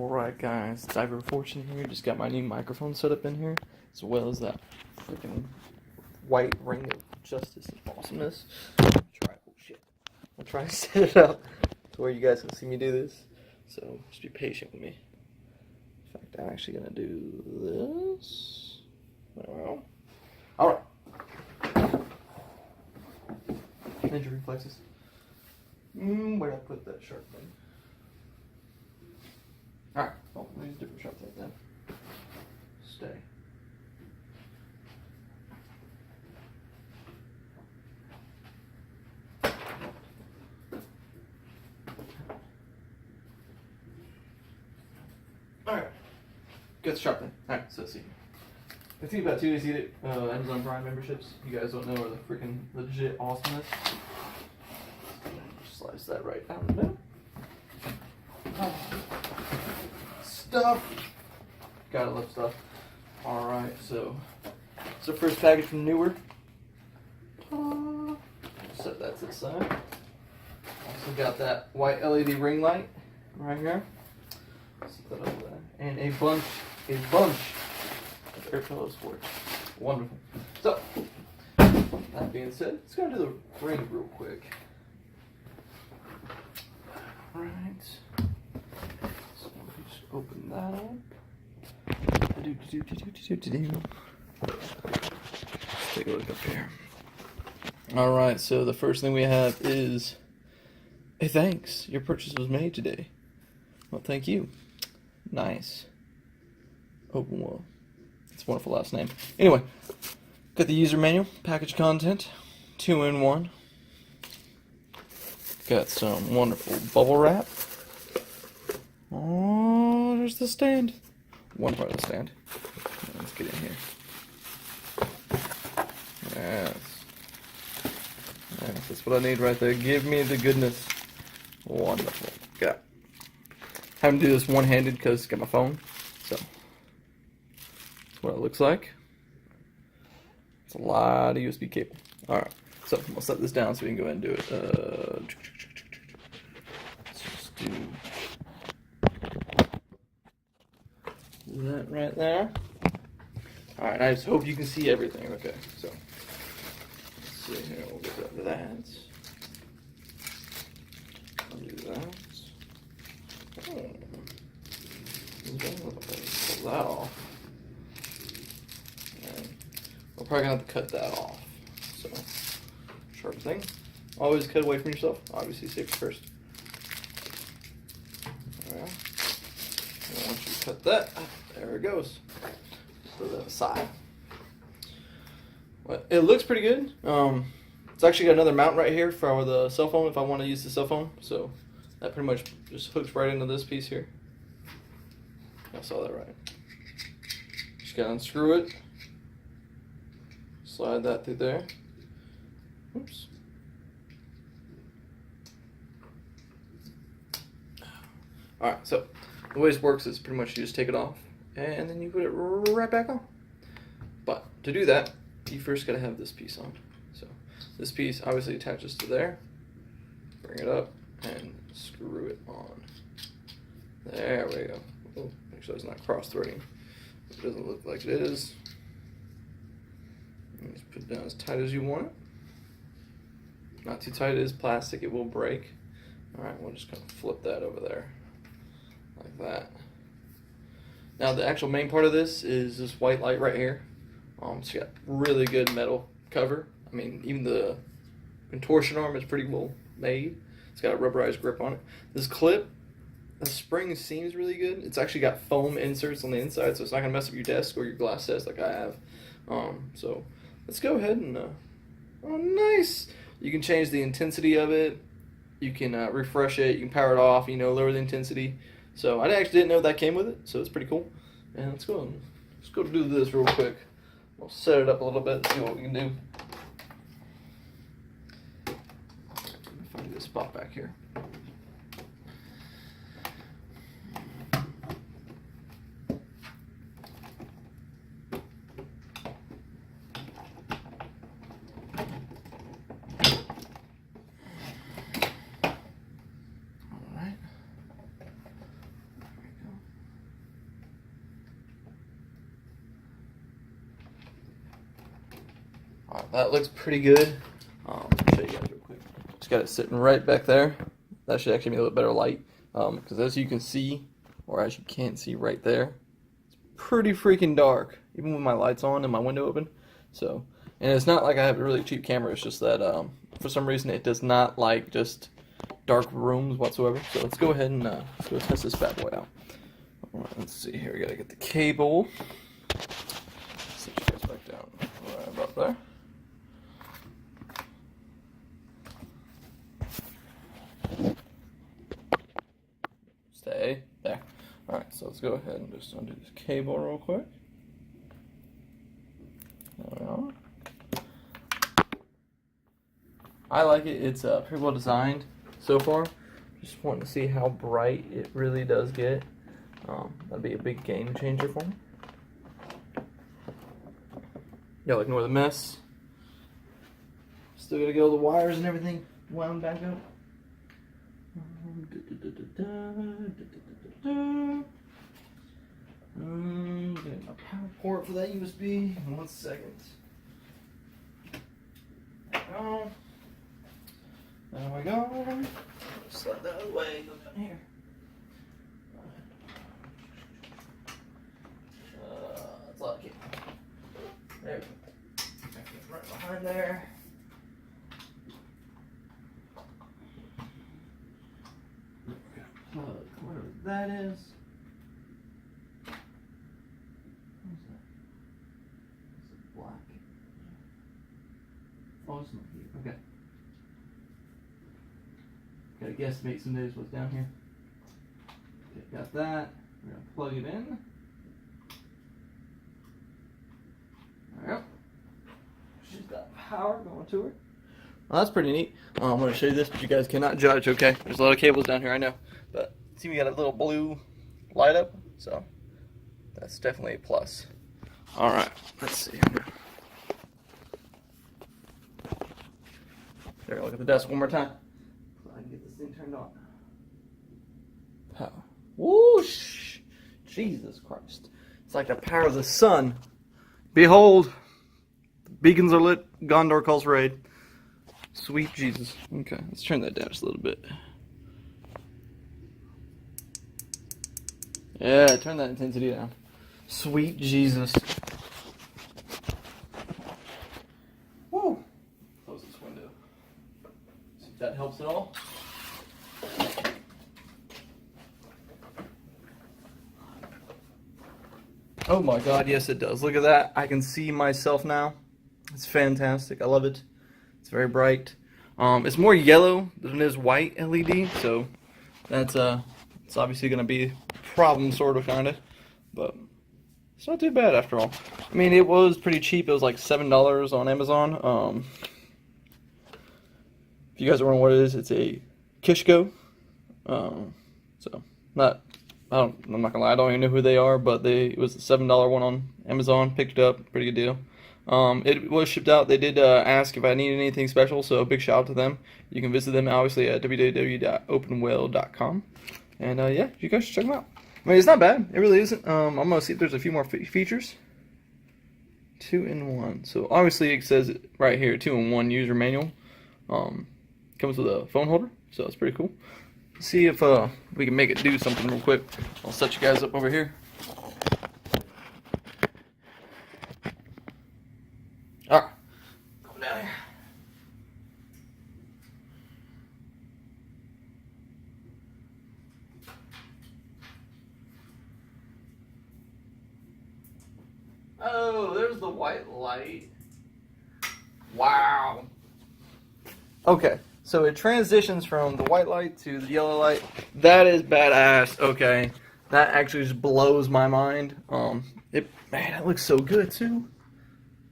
Alright guys, Diver Fortune here. Just got my new microphone set up in here, as well as that freaking white ring of justice and awesomeness. I'll try to set it up to where you guys can see me do this. So just be patient with me. In fact, I'm actually gonna do this. Well, alright. Ninja reflexes. Where'd I put that sharp thing? Alright, well, let me use a different sharp thing then. Stay. Alright, got the sharp thing. Alright, so let's see. I think about 2 days to get it. Amazon Prime memberships, you guys don't know, are the freaking legit awesomeness. Slice that right down the middle. Stuff. Gotta love stuff. Alright, so it's the first package from Neewer. Set that to the side. Also got that white LED ring light right here. Set that over there. And a bunch of air pillows for it. Wonderful. So, that being said, let's go do the ring real quick. Alright. So just open that up. Let's take a look up here. Alright, so the first thing we have is hey, thanks. Your purchase was made today. Well, thank you. Nice. Open well. It's a wonderful last name. Anyway, got the user manual, package content, 2-in-1. Got some wonderful bubble wrap. Oh, there's the stand. One part of the stand. Let's get in here. Yes. Yes, that's what I need right there. Give me the goodness. Wonderful. Got. Having to do this one-handed because I got my phone. So that's what it looks like. It's a lot of USB cable. All right. So we'll set this down so we can go ahead and do it. Let's just do that right there. All right. I just hope you can see everything. Okay. So let's see here. We'll get rid of that. I'll do that. Oh. Pull that off. And we're probably gonna have to cut that off. So. Sharp thing. Always cut away from yourself. Obviously, safety first. Alright. And once you cut that, there it goes. Put that aside. Well, it looks pretty good. It's actually got another mount right here for the cell phone if I want to use the cell phone. So that pretty much just hooks right into this piece here. I saw that right. Just gotta unscrew it. Slide that through there. Oops. Alright, so the way this works is pretty much you just take it off and then you put it right back on. But to do that, you first gotta have this piece on. So this piece obviously attaches to there. Bring it up and screw it on. There we go. Oh, make sure it's not cross-threading. It doesn't look like it is. And just put it down as tight as you want it. Not too tight, it is plastic, it will break. Alright, we'll just kind of flip that over there. Like that. Now the actual main part of this is this white light right here. So you got really good metal cover. I mean, even the contortion arm is pretty well made. It's got a rubberized grip on it. This clip, the spring seems really good. It's actually got foam inserts on the inside, so it's not going to mess up your desk or your glass desk like I have. So let's go ahead and, oh nice! You can change the intensity of it. You can refresh it. You can power it off. You know, lower the intensity. So I actually didn't know that came with it. So it's pretty cool. And let's go do this real quick. We'll set it up a little bit. See what we can do. Let me find this spot back here. that looks pretty good. I'll show you guys real quick. Just got it sitting right back there. That should actually be a little better light, because as you can see, or as you can't see right there, it's pretty freaking dark, even with my lights on and my window open. So, and it's not like I have a really cheap camera. It's just that for some reason it does not like just dark rooms whatsoever. So let's go ahead and let's go test this bad boy out. All right, let's see here. We gotta get the cable. Set you guys back down right about there. Stay there. All right, so let's go ahead and just undo this cable real quick. There we are. I like it. It's pretty well designed so far. Just wanting to see how bright it really does get. That'd be a big game changer for me. Y'all ignore the mess. Still gotta get all the wires and everything wound back up. Getting my power port for that USB. 1 second. There we go. There we go. Slide that out of the way. Go down here. That's lucky. There we go. Right behind there. Whatever that is. What is that? Is it black? Oh, it's not here. Okay. Gotta guesstimate some days what's down here. Okay, got that. We're gonna plug it in. There we go. She's got power going to her. Well, that's pretty neat. I'm gonna show you this, but you guys cannot judge, okay? There's a lot of cables down here, I know. But see, we got a little blue light up, so that's definitely a plus. Alright, let's see. There, look at the desk one more time. So I can get this thing turned on. Power. Whoosh! Jesus Christ. It's like the power of the sun. Behold, the beacons are lit. Gondor calls raid. Sweet Jesus. Okay, let's turn that down just a little bit. Yeah, turn that intensity down. Sweet Jesus. Woo! Close this window. See if that helps at all. Oh my God, yes it does. Look at that. I can see myself now. It's fantastic. I love it. It's very bright. It's more yellow than it is white LED, so that's it's obviously going to be a problem, sort of, kind of, but it's not too bad after all. I mean, it was pretty cheap. It was like $7 on Amazon. If you guys are wondering what it is, it's a Kishko. So I'm not gonna lie, I don't even know who they are, but it was a $7 one on Amazon. Picked it up, pretty good deal. It was shipped out. They did ask if I needed anything special, so a big shout out to them. You can visit them obviously at www.openwell.com. And yeah, you guys should check them out. I mean, it's not bad. It really isn't. I'm gonna see if there's a few more features. 2-in-1. So obviously it says right here, 2-in-1 user manual. Comes with a phone holder, so it's pretty cool. Let's see if we can make it do something real quick. I'll set you guys up over here. Alright, come down here. Oh, there's the white light. Wow. Okay, so it transitions from the white light to the yellow light. That is badass. Okay, that actually just blows my mind. Man, it looks so good too.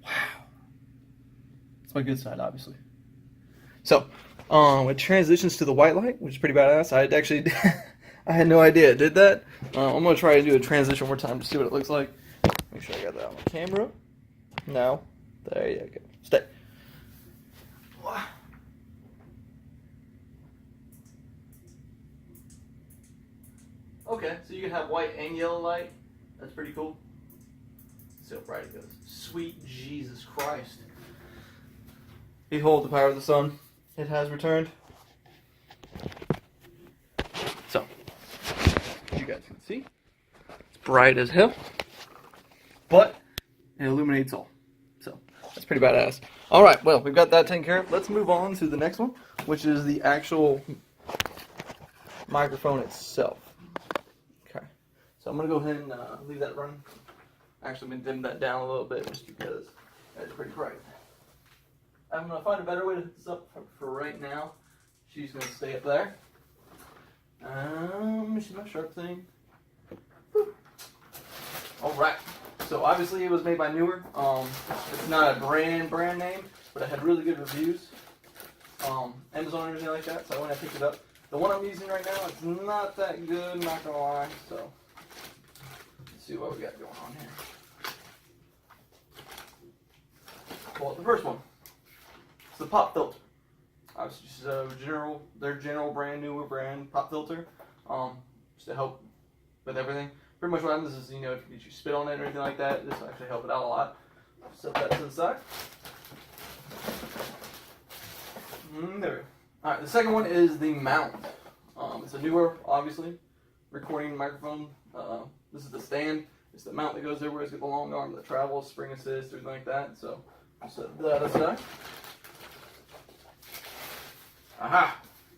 Wow. It's my good side, obviously. So, it transitions to the white light, which is pretty badass. I actually, I had no idea it did that. I'm gonna try to do a transition one more time to see what it looks like. Make sure I got that on the camera. No. There you go. Stay. Okay, so you can have white and yellow light. That's pretty cool. See how bright it goes. Sweet Jesus Christ. Behold the power of the sun. It has returned. So, as you guys can see, it's bright as hell, but it illuminates all. So, that's pretty badass. Alright, well, we've got that taken care of. Let's move on to the next one, which is the actual microphone itself. Okay, so I'm going to go ahead and leave that running. Actually, I'm going to dim that down a little bit just because that's pretty bright. I'm going to find a better way to hook this up for right now. She's going to stay up there. She's my sharp thing. Alright, so obviously it was made by Neewer. It's not a brand name, but it had really good reviews. Amazon and everything like that, so I went and picked it up. The one I'm using right now, it's not that good, not gonna lie, so let's see what we got going on here. Well, the first one, it's the pop filter. Obviously, just their general brand, Neewer brand pop filter, just to help with everything. Pretty much what happens is, you know, if you spit on it or anything like that, this will actually help it out a lot. Set that to the side. There we go. Alright, the second one is the mount. It's a Neewer, obviously, recording microphone. This is the stand. It's the mount that goes everywhere. It's got the long arm that travels, spring assist, everything like that. So, set that aside. Aha!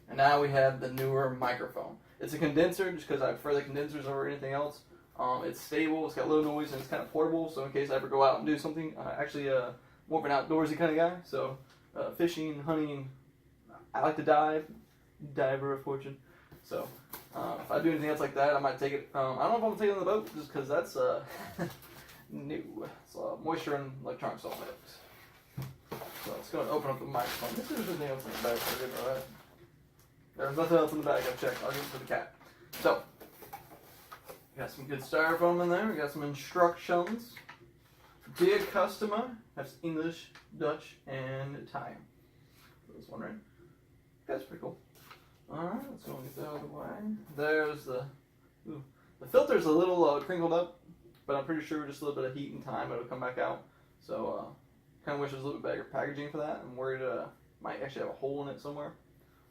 And now we have the Neewer microphone. It's a condenser, just because I prefer the condensers over anything else. It's stable, it's got low noise, and it's kind of portable, so in case I ever go out and do something, actually more of an outdoorsy kind of guy, so fishing, hunting, I like to diver of fortune, so if I do anything else like that, I might take it, I don't know if I'm going to take it on the boat, just because that's new, it's moisture and electronic salt mix. So let's go and open up the microphone. This is anything else in the bag, so I didn't know that. There's nothing else in the bag, I've checked, I'll give it to the cat. So, got some good styrofoam in there. We got some instructions. Dear customer, that's English, Dutch, and Italian. This one, right? That's pretty cool. Alright, let's go and get that out of the way. There's the filter's a little crinkled up, but I'm pretty sure just a little bit of heat and time it'll come back out. So, kind of wish there was a little bit better packaging for that. I'm worried might actually have a hole in it somewhere.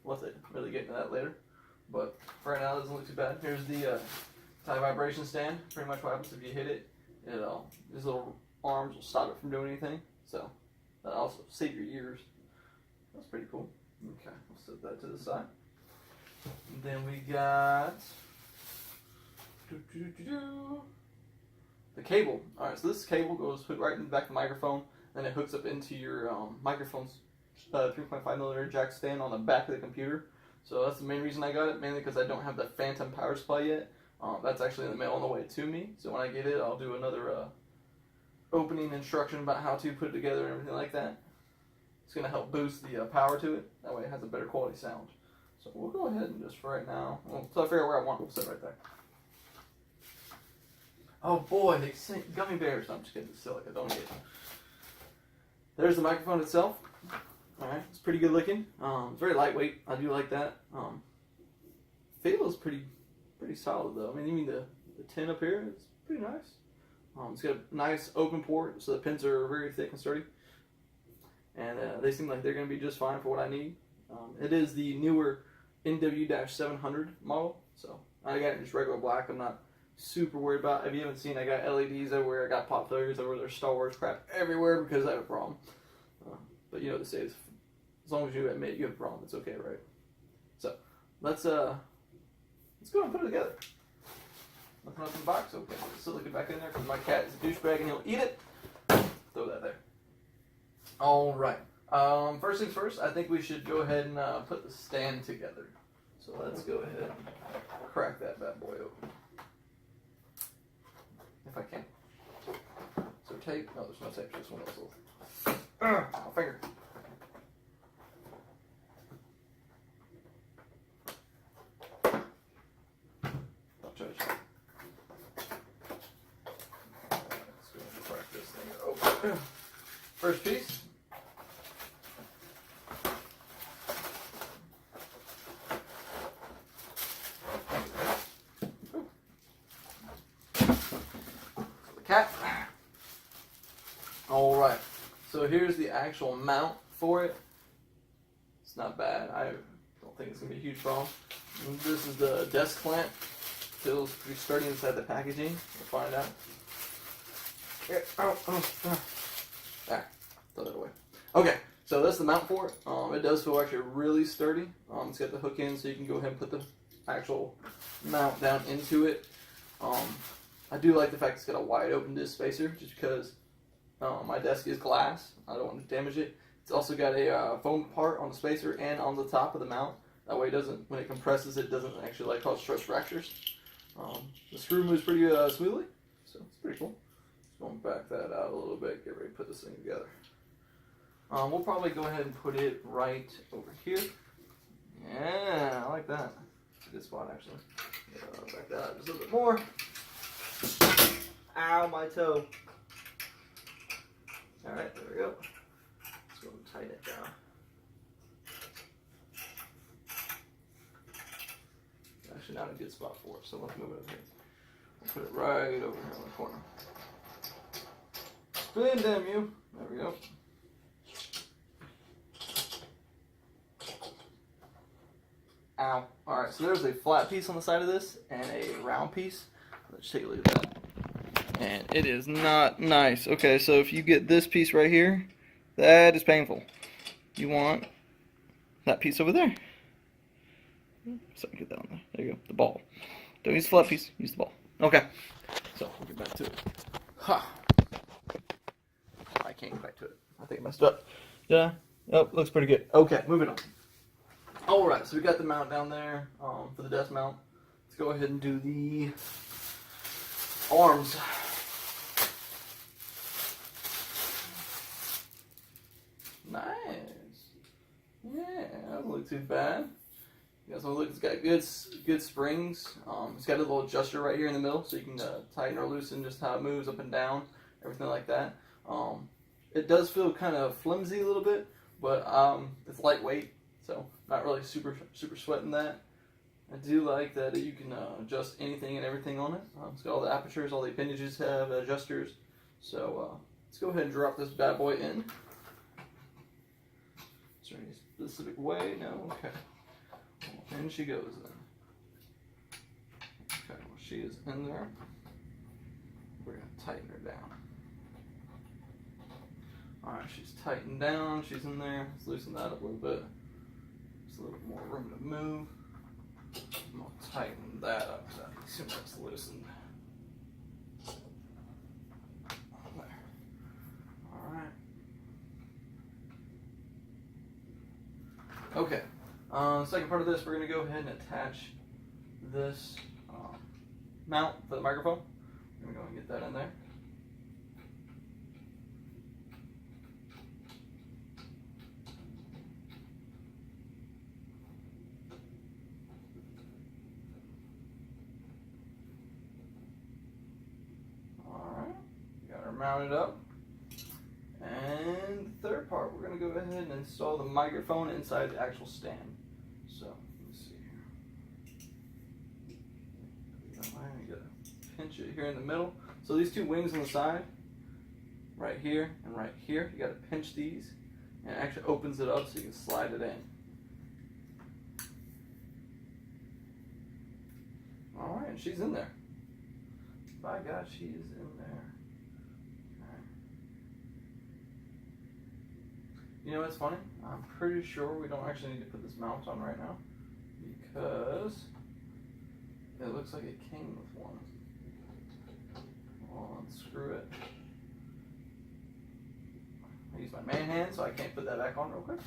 We'll have to really get into that later. But for right now, it doesn't look too bad. Here's the anti-vibration stand. Pretty much what happens if you hit it, these little arms will stop it from doing anything. So that also save your ears. That's pretty cool. Okay, we'll set that to the side. And then we got the cable. All right, so this cable goes put right in the back of the microphone. Then it hooks up into your microphone's 3.5mm jack stand on the back of the computer. So that's the main reason I got it, mainly because I don't have the phantom power supply yet. That's actually in the mail on the way to me. So when I get it, I'll do another opening instruction about how to put it together and everything like that. It's going to help boost the power to it. That way it has a better quality sound. So we'll go ahead and just for right now, until I figure out where I want it, we'll sit right there. Oh boy, they sent gummy bears. No, I'm just kidding, it's silly, I don't get it. There's the microphone itself. Alright, it's pretty good looking. It's very lightweight. I do like that. Feels pretty solid though. I mean, even the tin up here is pretty nice. It's got a nice open port, so the pins are very thick and sturdy. And they seem like they're going to be just fine for what I need. It is the Neewer NW-700 model, so I got it in just regular black. I'm not super worried about it. If you haven't seen, I got LEDs everywhere. I got pop filters everywhere. There's Star Wars crap everywhere because I have a problem. But you know what they say, as long as you admit you have a problem, it's okay, right? So let's go and put it together. Nothing else in the box. Okay, still look it back in there because my cat is a douchebag and he'll eat it. Throw that there. All right. First things first, I think we should go ahead and put the stand together. So let's go ahead and crack that bad boy open. If I can. So tape. No, there's no tape. Just one of those little. My finger. Don't judge. Let's go ahead and crack this thing open. First piece. Cap. All right. So here's the actual mount for it. It's not bad. I don't think it's going to be a huge problem. And this is the desk clamp. Feels pretty sturdy inside the packaging. We'll find out. Here. There. Throw that away. Okay, so that's the mount for it. It does feel actually really sturdy. It's got the hook in, so you can go ahead and put the actual mount down into it. I do like the fact it's got a wide open disc spacer, just because my desk is glass. I don't want to damage it. It's also got a foam part on the spacer and on the top of the mount. That way it doesn't, when it compresses, it doesn't actually cause stress fractures. The screw moves pretty smoothly, so it's pretty cool. Just going to back that out a little bit, get ready to put this thing together. We'll probably go ahead and put it right over here. Yeah, I like that. It's a good spot, actually. Back that out just a little bit more. Ow, my toe. Alright, there we go. Let's go and tighten it down. Actually, not a good spot for it, so let's move it up here. We'll put it right over here in the corner. Spin, damn you. There we go. Ow. Alright, so there's a flat piece on the side of this and a round piece. Let's take a look at that. And it is not nice. Okay, so if you get this piece right here, that is painful. You want that piece over there. So get that on there. There you go. The ball. Don't use the flat piece, use the ball. Okay. So we'll get back to it. Ha. I can't get back to it. I think I messed up. Did I? Oh, looks pretty good. Okay, moving on. Alright, so we got the mount down there for the desk mount. Let's go ahead and do the arms. Nice. Yeah, that doesn't look too bad. You guys want to look, it's got good springs. It's got a little adjuster right here in the middle, so you can tighten or loosen just how it moves up and down, everything like that. It does feel kind of flimsy a little bit, but it's lightweight, so not really super sweating that. I do like that you can adjust anything and everything on it. It's got all the apertures, all the appendages have adjusters. So let's go ahead and drop this bad boy in. Is there any specific way? No? Okay. Well, in she goes then. Okay, well she is in there. We're going to tighten her down. Alright, she's tightened down, she's in there. Let's loosen that up a little bit. Just a little bit more room to move. I'm going to tighten that up so as soon as it's loosened. There. Alright. Okay. Second part of this, we're going to go ahead and attach this mount for the microphone. We're going to go and get that in there. Alright, got her mounted up. And the third part, we're going to go ahead and install the microphone inside the actual stand. So, let's see here. You got to pinch it here in the middle. So these two wings on the side, right here and right here, you got to pinch these, and it actually opens it up so you can slide it in. Alright, and she's in there. By God, she is in there. You know what's funny? I'm pretty sure we don't actually need to put this mount on right now because it looks like it came with one. I'll unscrew it. I use my man hand, so I can't put that back on real quick.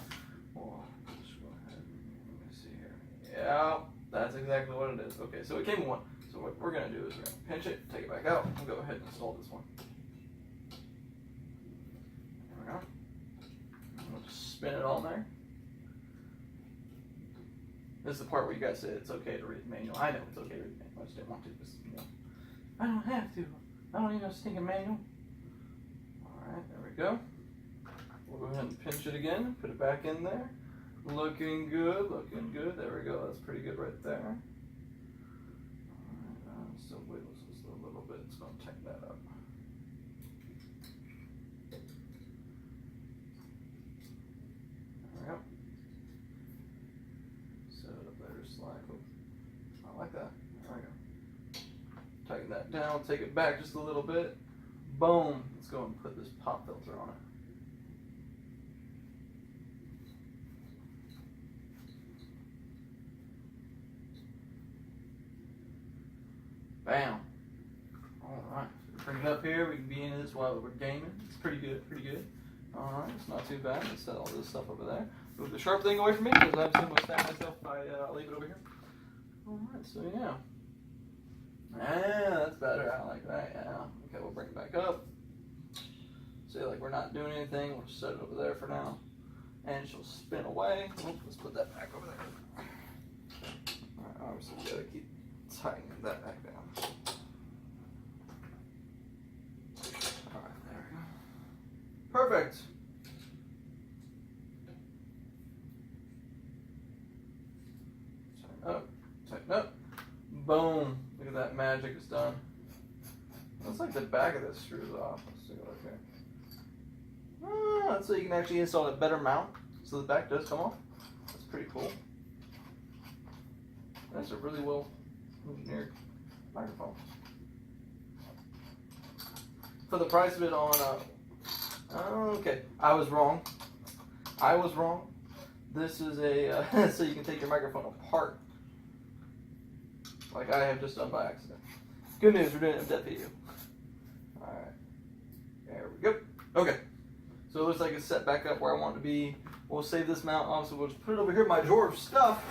Well, just go ahead. Let me see here. Yeah, that's exactly what it is. Okay, so it came with one. So what we're going to do is we're going to pinch it, take it back out, and go ahead and install this one. There we go. We'll just spin it all in there. This is the part where you guys say it's okay to read the manual. I know it's okay to read the manual. I just didn't want to. I don't have to. I don't need no stinking manual. Alright, there we go. We'll go ahead and pinch it again. Put it back in there. Looking good, looking good. There we go. That's pretty good right there. Alright, still wiggles just a little bit. It's going to tighten that up. There we go. down, take it back just a little bit. Boom. Let's go and put this pop filter on it. Bam. Alright. Bring it up here. We can be in this while we're gaming. It's pretty good, pretty good. Alright, it's not too bad. Let's set all this stuff over there. Move the sharp thing away from me because I'm just going to stab myself if I leave it over here. Alright, so yeah. Yeah, that's better. I like that, yeah. Okay, we'll bring it back up. See, like we're not doing anything. We'll just set it over there for now. And she'll spin away. Oop, let's put that back over there. Alright, obviously we gotta keep tightening that back down. Alright, there we go. Perfect. Tighten up, tighten up. Boom. Look at that magic, it's done. Looks like the back of this screws off. Let's take a look here. Ah, so you can actually install a better mount. So the back does come off. That's pretty cool. That's a really well engineered microphone. For the price of it on, okay, I was wrong. I was wrong. This is a, so you can take your microphone apart. Like I have just done by accident. Good news, we're doing an in-depth video. Alright. There we go. Okay. So it looks like it's set back up where I want it to be. We'll save this mount. Obviously, we'll just put it over here in my drawer of stuff.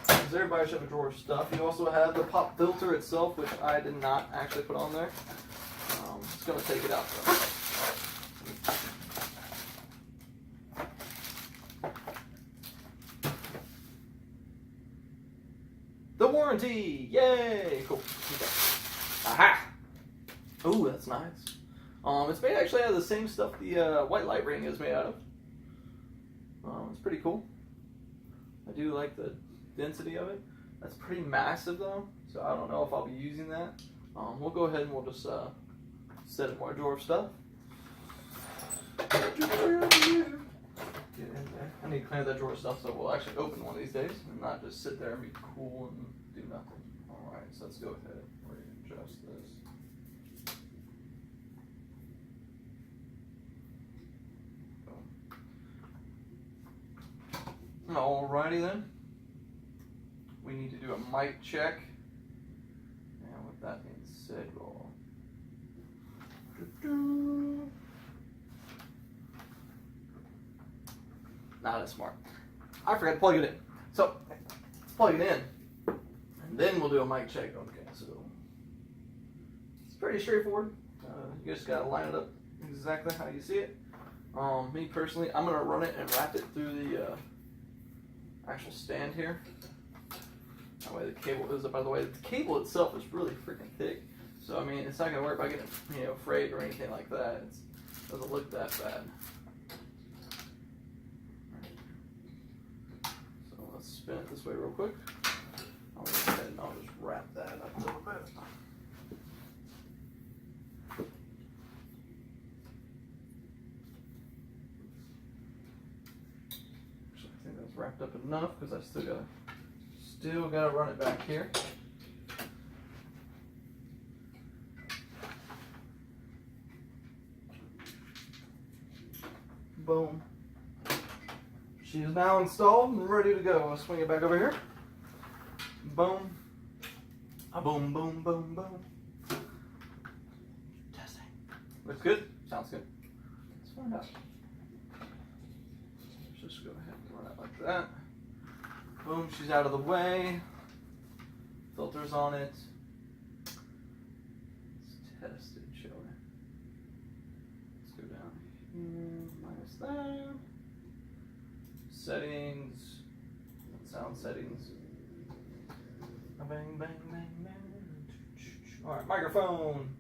Because everybody should have a drawer of stuff. You also have the pop filter itself, which I did not actually put on there. It's going to take it out though. The warranty! Yay! Cool. Okay. Aha! Ooh, that's nice. It's made actually out of the same stuff the white light ring is made out of. It's pretty cool. I do like the density of it. That's pretty massive though, so I don't know if I'll be using that. We'll go ahead and we'll just set it in my drawer of stuff. Get in there. I need to clean that drawer of stuff so we'll actually open one of these days and not just sit there and be cool and do nothing. Alright, so let's go ahead and readjust this. Alrighty then. We need to do a mic check. And with that being said, we'll not as smart. I forgot to plug it in. So let's plug it in. And then we'll do a mic check. Okay, so it's pretty straightforward. You just gotta line it up exactly how you see it. Me personally, I'm gonna run it and wrap it through the actual stand here. That way the cable is up. By the way, the cable itself is really freaking thick. So I mean, it's not gonna work by getting frayed or anything like that. It doesn't look that bad. So let's spin it this way real quick. I'll go ahead and I'll just wrap that up a little bit. I think that's wrapped up enough because I still gotta run it back here. Boom. She is now installed and ready to go. I'll swing it back over here. Boom. A boom, boom, boom, boom. Testing. Looks good? Sounds good. Let's find out. Let's just go ahead and run it like that. Boom, she's out of the way. Filters on it. Let's test it, shall we? Let's go down here, minus that. Settings, sound settings. Bang, bang, bang, bang. Alright, microphone.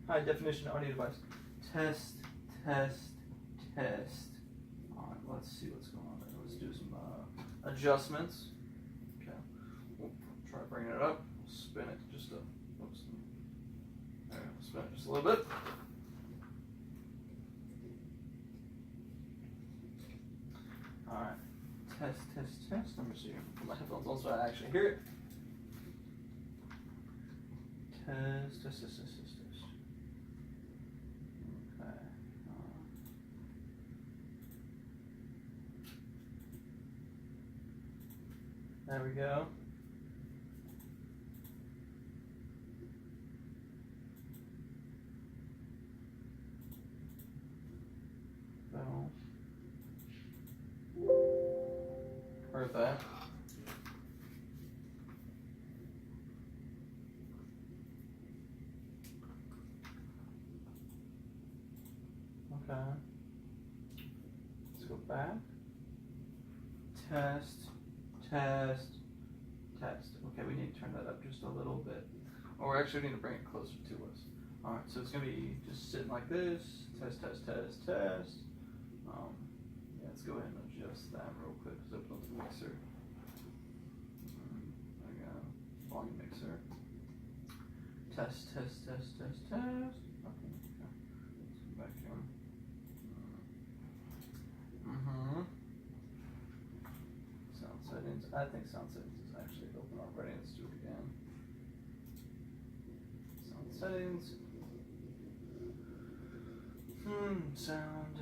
High definition audio device. Test, test, test. Alright, let's see what's going on there. Let's do some adjustments. Okay, we'll try bringing it up. We'll spin it just a, oops. There, we'll spin it just a little bit. Alright, test, test, test. Let me see. Put my headphones on so I actually hear it. Test. Okay. There we go. So, heard that. Okay. Let's go back. Test. Okay, we need to turn that up just a little bit. Or we actually need to bring it closer to us. Alright, so it's going to be just sitting like this. Test. Yeah, let's go ahead and adjust that real quick. Let's open up the mixer. There we go. Volume mixer. Test. Okay. Let's go back here. Sound settings. I think sound settings is actually open already. Let's do it again. Sound settings. Sound.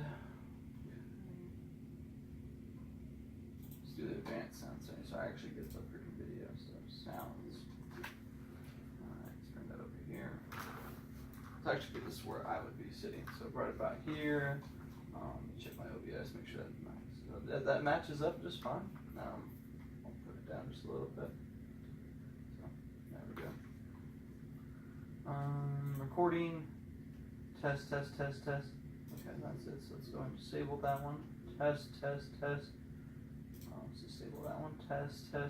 Let's do the advanced sound settings so I actually get the freaking video. So sounds. Alright, let's bring that over here. Let's actually get this where I would be sitting. So right about here. Check my OBS, make sure that matches up just fine. I'll put it down just a little bit. So there we go. Recording. Test. Okay, that's it. So let's go ahead and disable that one. Test. Let's disable that one. Test. Okay.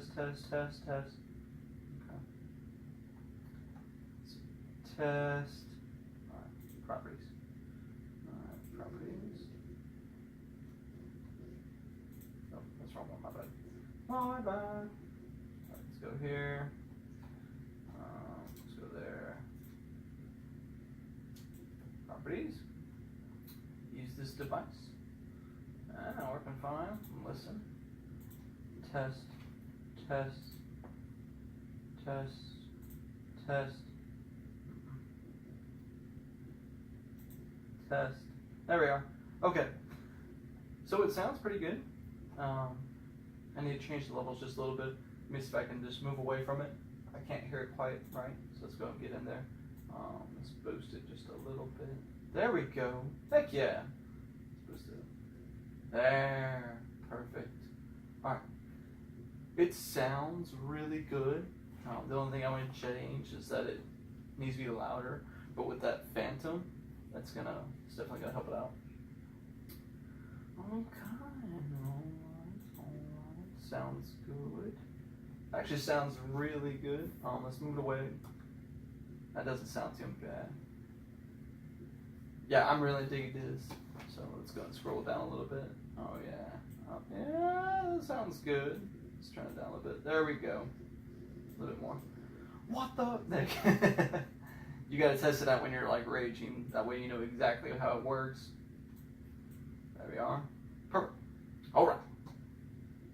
Test. Alright, properties. Oh, that's wrong one, my bad. Alright, let's go here. Let's go there. Properties. Use this device. Working fine. Listen. Test. There we are. Okay. So it sounds pretty good. I need to change the levels just a little bit. Let me see if I can just move away from it. I can't hear it quite right, so let's go and get in there. Let's boost it just a little bit. There we go. Heck yeah. Let's boost it. There. Perfect. Alright. It sounds really good. The only thing I want to change is that it needs to be louder. But with that phantom, it's definitely gonna help it out. Okay. Alright. Sounds good. Actually sounds really good. Let's move it away. That doesn't sound too bad. Yeah, I'm really digging this. So let's go and scroll down a little bit. Oh yeah. Yeah, that sounds good. Let's turn it down a little bit. There we go. A little bit more. What the? You gotta test it out when you're like raging. That way you know exactly how it works. There we are. Perfect. Alright.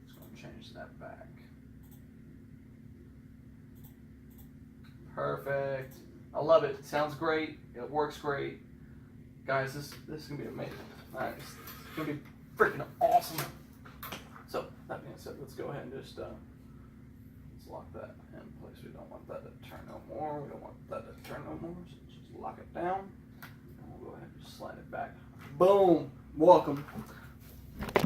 Just gonna change that back. Perfect. I love it. It sounds great. It works great. Guys, this is gonna be amazing. Nice. It's gonna be freaking awesome. So that being said, let's go ahead and just let's lock that in place. We don't want that to turn no more. We don't want that to turn no more. So let's just lock it down. And we'll go ahead and just slide it back. Boom. Welcome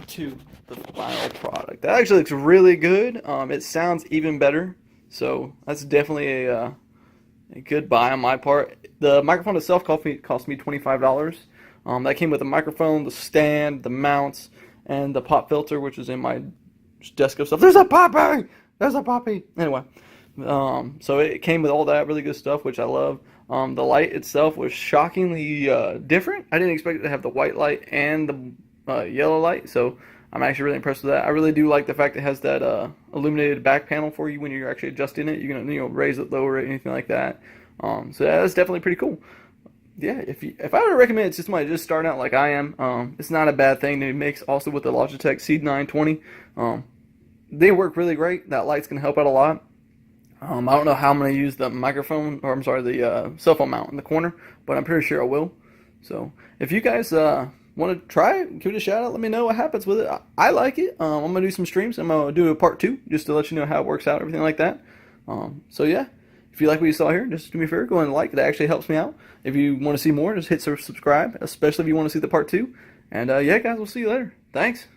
to the final product. That actually looks really good. It sounds even better. So that's definitely a good buy on my part. The microphone itself cost me $25. That came with the microphone, the stand, the mounts, and the pop filter, which is in my desk stuff. There's a poppy! Anyway, so it came with all that really good stuff, which I love. The light itself was shockingly different. I didn't expect it to have the white light and the yellow light, so I'm actually really impressed with that. I really do like the fact it has that illuminated back panel for you when you're actually adjusting it. You can raise it, lower it, anything like that. So yeah, that's definitely pretty cool. Yeah, if I were to recommend it to somebody just starting out like I am, it's not a bad thing to mix also with the Logitech C920. They work really great. That light's going to help out a lot. I don't know how I'm going to use the microphone, or I'm sorry, the cell phone mount in the corner, but I'm pretty sure I will. So if you guys want to try it, give it a shout out. Let me know what happens with it. I like it. I'm going to do some streams. I'm going to do a part 2 just to let you know how it works out, everything like that. So yeah, if you like what you saw here, just do me a favor, go ahead and like. It actually helps me out. If you want to see more, just hit subscribe, especially if you want to see the part 2. And yeah, guys, we'll see you later. Thanks.